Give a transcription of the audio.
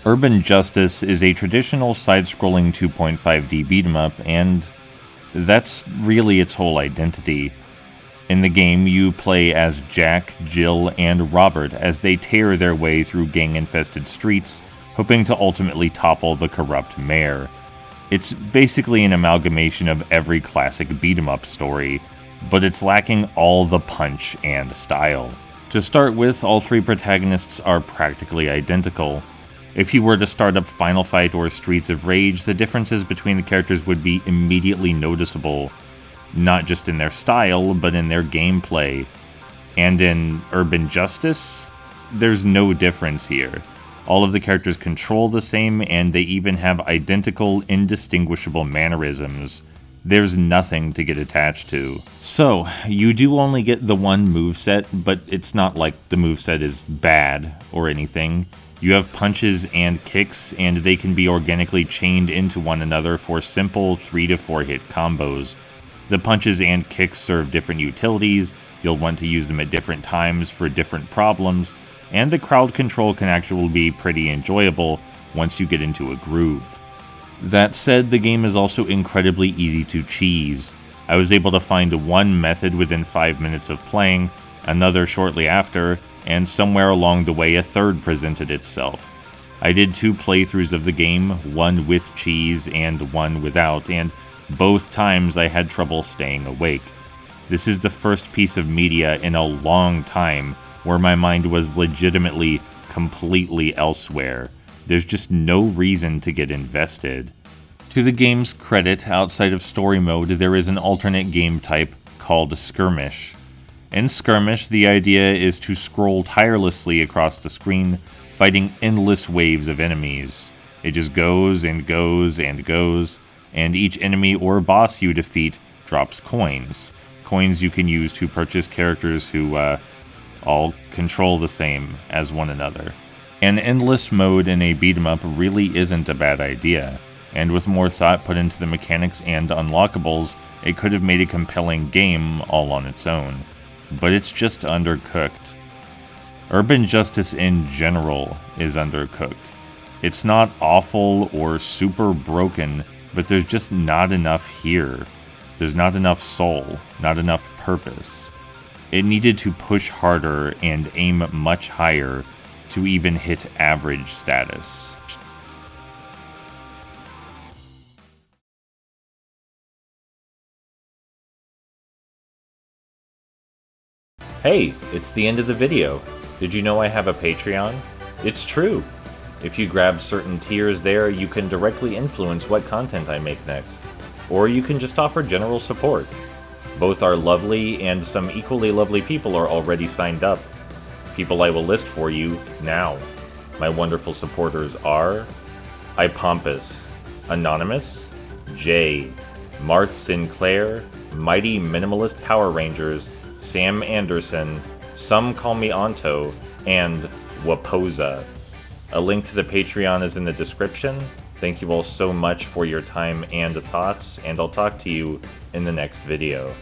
Urban Justice is a traditional side-scrolling 2.5D beat-em-up, and that's really its whole identity. In the game, you play as Jack, Jill, and Robert as they tear their way through gang-infested streets, hoping to ultimately topple the corrupt mayor. It's basically an amalgamation of every classic beat-em-up story, but it's lacking all the punch and style. To start with, all three protagonists are practically identical. If you were to start up Final Fight or Streets of Rage, the differences between the characters would be immediately noticeable, not just in their style, but in their gameplay. And in Urban Justice, there's no difference here. All of the characters control the same, and they even have identical, indistinguishable mannerisms. There's nothing to get attached to. So, you do only get the one moveset, but it's not like the moveset is bad or anything. You have punches and kicks, and they can be organically chained into one another for simple 3 to 4 hit combos. The punches and kicks serve different utilities, you'll want to use them at different times for different problems, and the crowd control can actually be pretty enjoyable once you get into a groove. That said, the game is also incredibly easy to cheese. I was able to find one method within 5 minutes of playing, another shortly after, and somewhere along the way a third presented itself. I did 2 playthroughs of the game, one with cheese and one without, and both times I had trouble staying awake. This is the first piece of media in a long time where my mind was legitimately completely elsewhere. There's just no reason to get invested. To the game's credit, outside of story mode, there is an alternate game type called Skirmish. In Skirmish, the idea is to scroll tirelessly across the screen, fighting endless waves of enemies. It just goes and goes and goes, and each enemy or boss you defeat drops coins. Coins you can use to purchase characters who all control the same as one another. An endless mode in a beat-em-up really isn't a bad idea, and with more thought put into the mechanics and unlockables, it could have made a compelling game all on its own. But it's just undercooked. Urban Justice in general is undercooked. It's not awful or super broken, but there's just not enough here. There's not enough soul, not enough purpose. It needed to push harder and aim much higher to even hit average status. Hey, it's the end of the video. Did you know I have a Patreon? It's true. If you grab certain tiers there, you can directly influence what content I make next. Or you can just offer general support. Both are lovely, and some equally lovely people are already signed up. People I will list for you now. My wonderful supporters are iPompous, Anonymous, Jay, Marth Sinclair, Mighty Minimalist Power Rangers, Sam Anderson, Some Call Me Anto, and Wapoza. A link to the Patreon is in the description. Thank you all so much for your time and thoughts, and I'll talk to you in the next video.